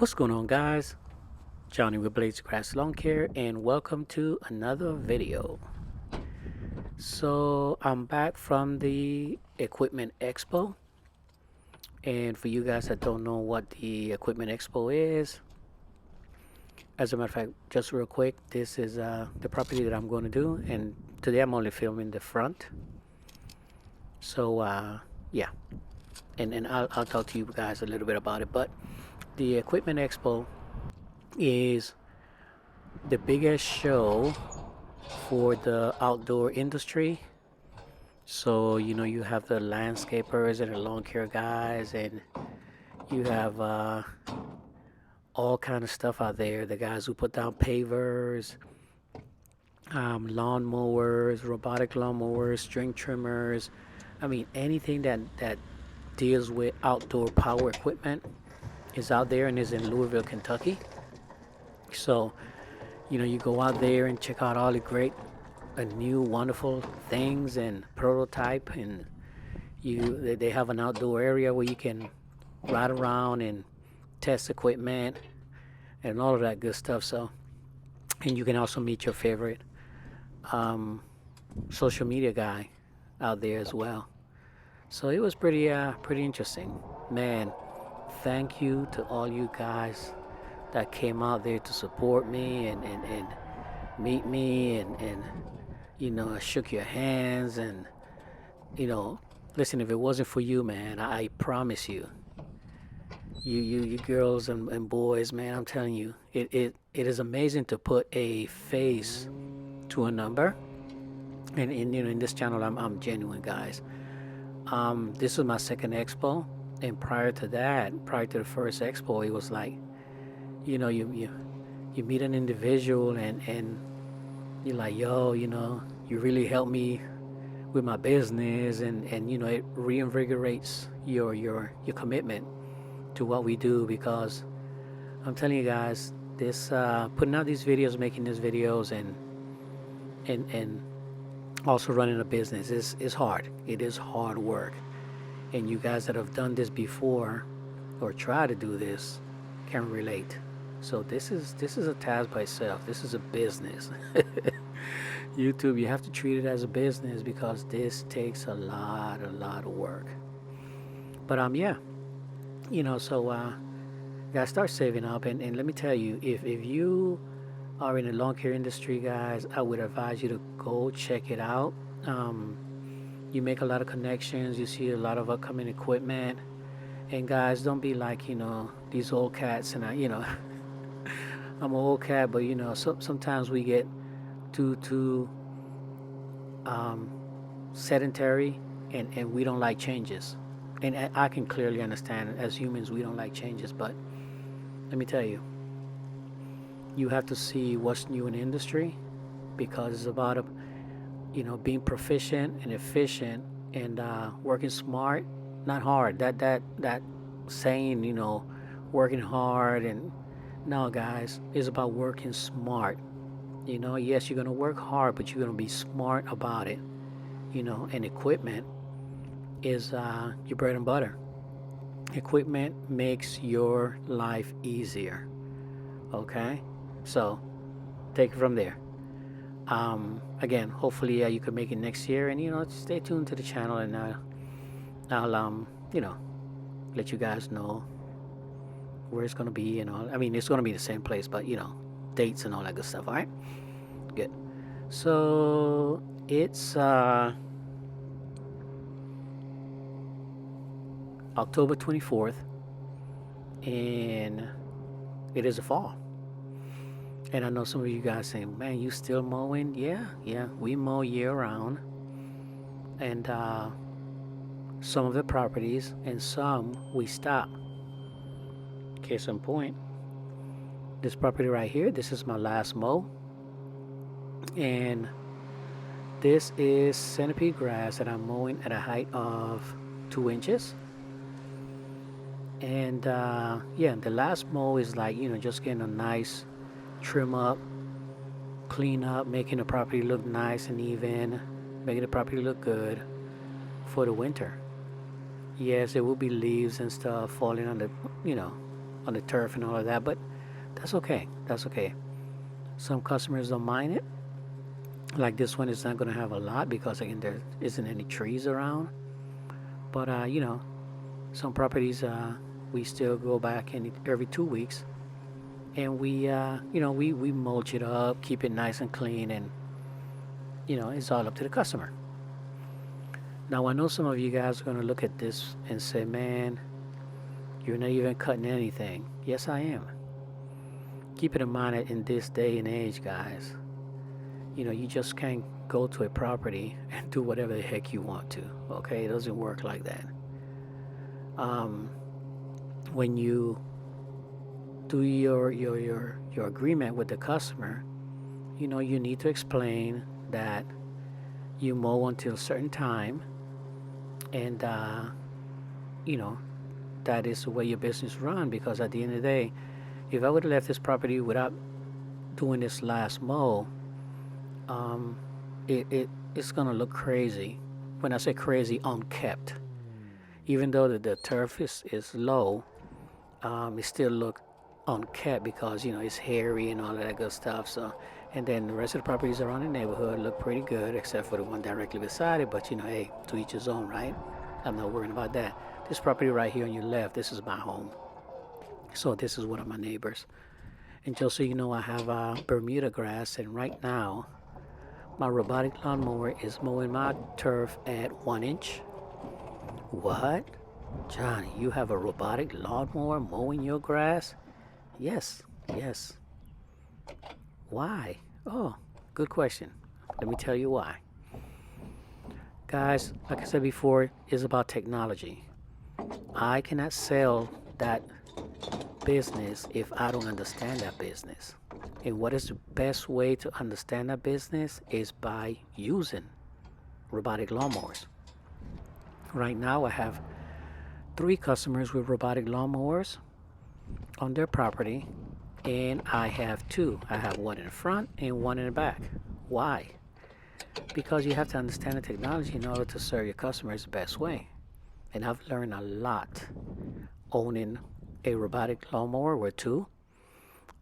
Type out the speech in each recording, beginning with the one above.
What's going on, guys? Johnny with Blades Grass Lawn Care, and welcome to another video. So I'm back from the Equipment Expo, and for you guys that don't know what the Equipment Expo is, as a matter of fact, just real quick, this is the property that I'm going to do, and today I'm only filming the front. So yeah, and I'll talk to you guys a little bit about it. But the Equipment Expo is the biggest show for the outdoor industry. So, you have the landscapers and the lawn care guys, and you have all kind of stuff out there. The guys who put down pavers, lawn mowers, robotic lawn mowers, string trimmers. I mean, anything that deals with outdoor power equipment is out there and is in Louisville, Kentucky. So, you go out there and check out all the great new wonderful things and prototype, and they have an outdoor area where you can ride around and test equipment and all of that good stuff. So, and you can also meet your favorite social media guy out there as well. So it was pretty interesting, man. Thank you to all you guys that came out there to support me and meet me, and I shook your hands, and listen, if it wasn't for you, man, I promise you, you girls and boys, man, I'm telling you, it is amazing to put a face to a number. And in this channel, I'm genuine, guys. This was my second expo, and prior to the first expo, it was like, you meet an individual, and you're like, yo, you really helped me with my business, and it reinvigorates your commitment to what we do. Because I'm telling you guys, this putting out these videos, making these videos, and also running a business is hard. It is hard work, and you guys that have done this before or try to do this can relate. So this is a task by itself. This is a business. YouTube, you have to treat it as a business because this takes a lot of work. But yeah, so gotta start saving up, and let me tell you, if you are in the lawn care industry, guys, I would advise you to go check it out. You make a lot of connections, you see a lot of upcoming equipment, and guys, don't be like these old cats, and I'm an old cat, but sometimes we get too sedentary, and we don't like changes. And I can clearly understand, as humans, we don't like changes. But let me tell you, you have to see what's new in the industry, because it's about being proficient and efficient, and working smart, not hard. That saying, working hard, and no, guys, it's about working smart. Yes, you're gonna work hard, but you're gonna be smart about it. And equipment is your bread and butter. Equipment makes your life easier. Okay, so take it from there. Again, hopefully you can make it next year, and stay tuned to the channel, and I'll let you guys know where it's gonna be, I mean, it's gonna be the same place, but dates and all that good stuff. All right, good. So it's October 24th, and it is a fall. And I know some of you guys saying, man, you still mowing? Yeah, we mow year round. And some of the properties, and some we stop. Case in point, this property right here, this is my last mow. And this is centipede grass that I'm mowing at a height of 2 inches. And yeah, the last mow is like, just getting a nice trim up, clean up, making the property look nice and even, making the property look good for the winter. Yes, there will be leaves and stuff falling on the on the turf and all of that, but that's okay. That's okay. Some customers don't mind it. Like this one is not going to have a lot because again there isn't any trees around. But some properties we still go back in every 2 weeks, and we mulch it up, keep it nice and clean, and it's all up to the customer. Now I know some of you guys are going to look at this and say, "Man, you're not even cutting anything." Yes, I am. Keep it in mind that in this day and age, guys, you just can't go to a property and do whatever the heck you want to. Okay, it doesn't work like that. Um, when you do your agreement with the customer, you need to explain that you mow until a certain time, and that is the way your business run. Because at the end of the day, if I would have left this property without doing this last mow, um, it's gonna look crazy. When I say crazy, unkept. Even though the turf is low, it still look unkept because it's hairy and all of that good stuff. So, and then the rest of the properties around the neighborhood look pretty good, except for the one directly beside it. But hey, to each his own, right? I'm not worrying about that. This property right here on your left, this is my home. So this is one of my neighbors. And just so you know, I have Bermuda grass, and right now, my robotic lawnmower is mowing my turf at 1 inch. What? Johnny, you have a robotic lawnmower mowing your grass? Yes, yes. Why? Oh, good question. Let me tell you why. Guys, like I said before, it's about technology. I cannot sell that business if I don't understand that business. And what is the best way to understand that business is by using robotic lawnmowers. Right now, I have 3 customers with robotic lawnmowers on their property, and I have 2. I have one in the front and one in the back. Why? Because you have to understand the technology in order to serve your customers the best way. And I've learned a lot owning a robotic lawnmower or 2,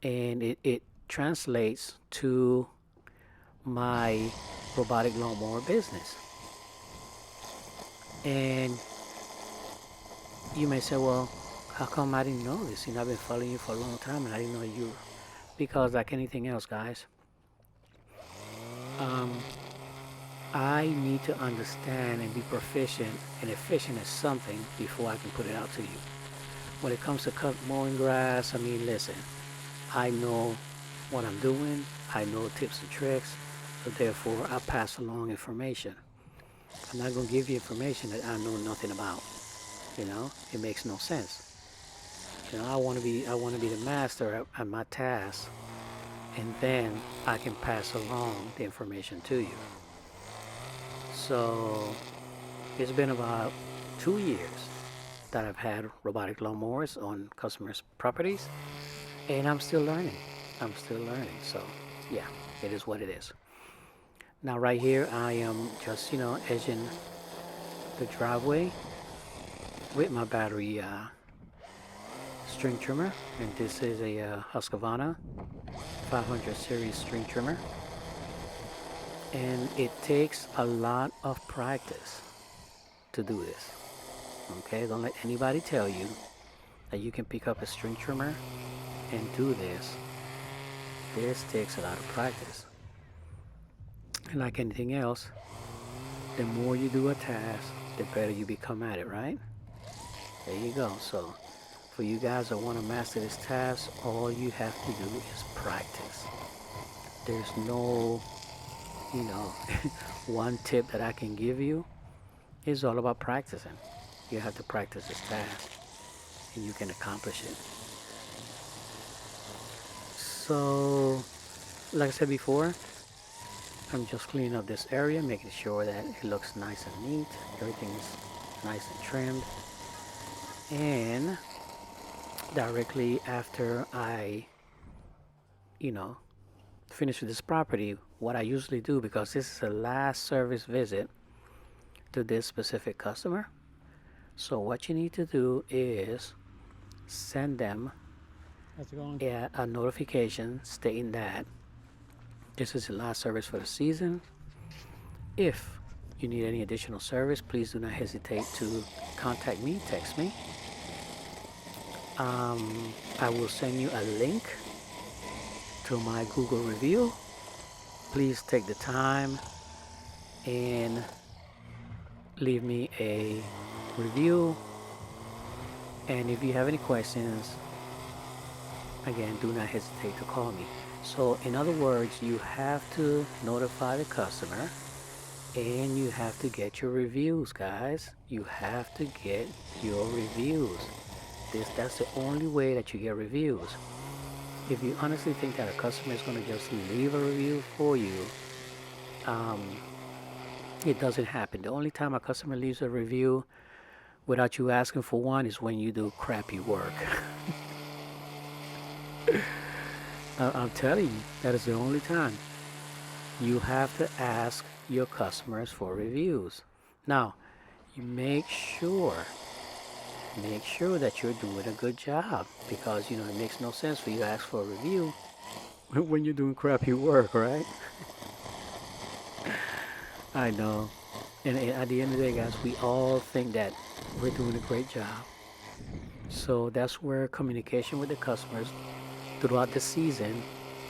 and it translates to my robotic lawnmower business. And you may say, well, how come I didn't know this? I've been following you for a long time and I didn't know you. Because like anything else, guys, I need to understand and be proficient and efficient at something before I can put it out to you. When it comes to mowing grass, listen, I know what I'm doing. I know tips and tricks. So therefore, I pass along information. I'm not going to give you information that I know nothing about. It makes no sense. I want to be the master at my task, and then I can pass along the information to you. So it's been about 2 years that I've had robotic lawnmowers on customers' properties, and I'm still learning. So yeah, it is what it is. Now right here, I am just edging the driveway with my battery string trimmer, and this is a Husqvarna 500 series string trimmer, and it takes a lot of practice to do this. Okay, don't let anybody tell you that you can pick up a string trimmer and do this. This takes a lot of practice, and like anything else, the more you do a task, the better you become at it, right? There you go. So for you guys that want to master this task, all you have to do is practice. There's no, one tip that I can give you. It's all about practicing. You have to practice this task, and you can accomplish it. So, like I said before, I'm just cleaning up this area, making sure that it looks nice and neat. Everything is nice and trimmed. And directly after I, finish with this property, what I usually do, because this is the last service visit to this specific customer, so what you need to do is send them a notification stating that this is the last service for the season. If you need any additional service, please do not hesitate to contact me, text me. I will send you a link to my Google review. Please take the time and leave me a review. And if you have any questions, again, do not hesitate to call me. So, in other words, you have to notify the customer and you have to get your reviews, guys. You have to get your reviews. That's the only way that you get reviews. If you honestly think that a customer is going to just leave a review for you, um, it doesn't happen. The only time a customer leaves a review without you asking for one is when you do crappy work. I'm telling you, that is the only time. You have to ask your customers for reviews. Now, you make sure that you're doing a good job, because it makes no sense for you to ask for a review when you're doing crappy work, right? I know. And at the end of the day, guys, we all think that we're doing a great job. So that's where communication with the customers throughout the season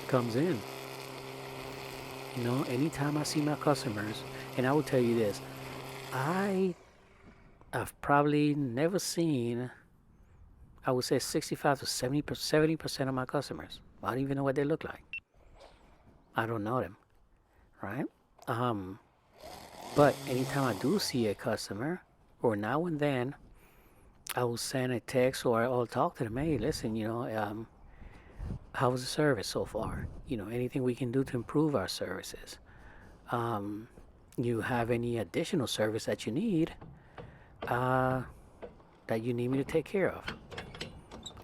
comes in. Anytime I see my customers, and I will tell you this, I've probably never seen, I would say 65 to 70% of my customers. I don't even know what they look like. I don't know them, right? But anytime I do see a customer, or now and then, I will send a text or I'll talk to them. Hey, listen, how was the service so far? Anything we can do to improve our services. You have any additional service that you need, that you need me to take care of?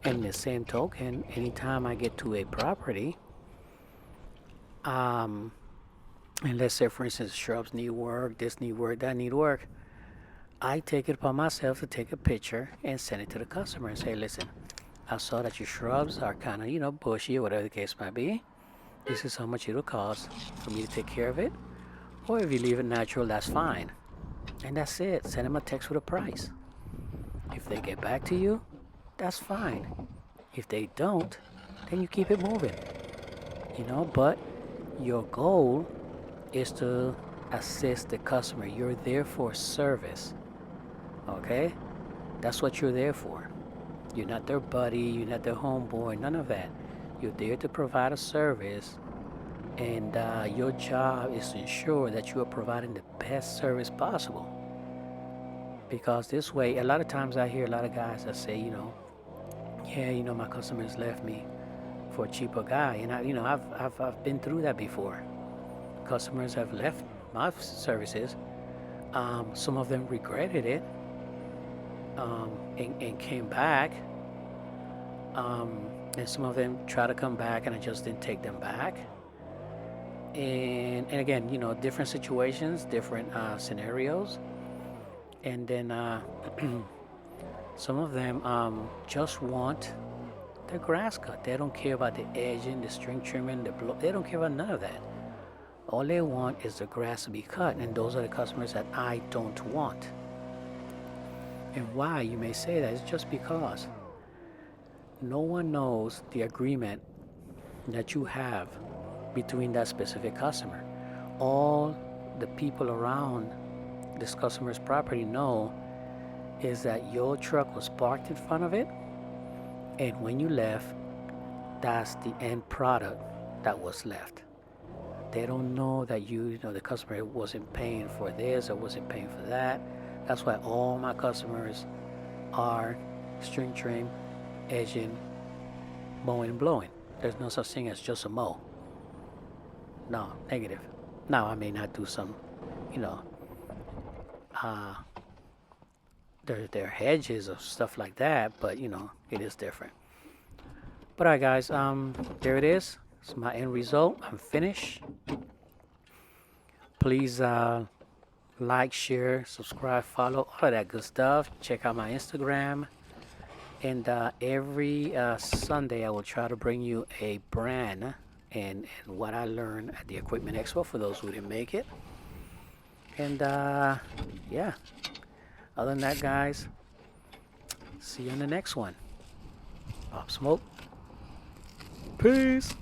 And in the same token, anytime I get to a property, and let's say, for instance, shrubs need work, this need work, that need work, I take it upon myself to take a picture and send it to the customer and say, listen, I saw that your shrubs are kind of, bushy or whatever the case might be. This is how much it'll cost for me to take care of it. Or if you leave it natural, that's fine. And that's it. Send them a text with a price. If they get back to you, that's fine. If they don't, then you keep it moving. But your goal is to assist the customer. You're there for service. Okay? That's what you're there for. You're not their buddy, you're not their homeboy, none of that. You're there to provide a service, and your job is to ensure that you are providing the best service possible. Because this way, a lot of times I hear a lot of guys that say, my customers left me for a cheaper guy, and I've been through that before. Customers have left my services. Some of them regretted it, and came back. And some of them try to come back, and I just didn't take them back. And again, different situations, different scenarios. And then some of them just want their grass cut. They don't care about the edging, the string trimming, they don't care about none of that. All they want is the grass to be cut, and those are the customers that I don't want. And why, you may say that, it's just because no one knows the agreement that you have between that specific customer. All the people around this customer's property know is that your truck was parked in front of it, and when you left, that's the end product that was left. They don't know that the customer wasn't paying for this or wasn't paying for that. That's why all my customers are string trim, edging, mowing, and blowing. There's no such thing as just a mow. No, negative. Now, I may not do some, there are hedges or stuff like that, but, it is different. But all right, guys, there it is. It's my end result. I'm finished. Please like, share, subscribe, follow, all of that good stuff. Check out my Instagram. And every Sunday, I will try to bring you a brand and what I learned at the Equipment Expo for those who didn't make it. And yeah, other than that, guys, see you in the next one. Pop Smoke. Peace.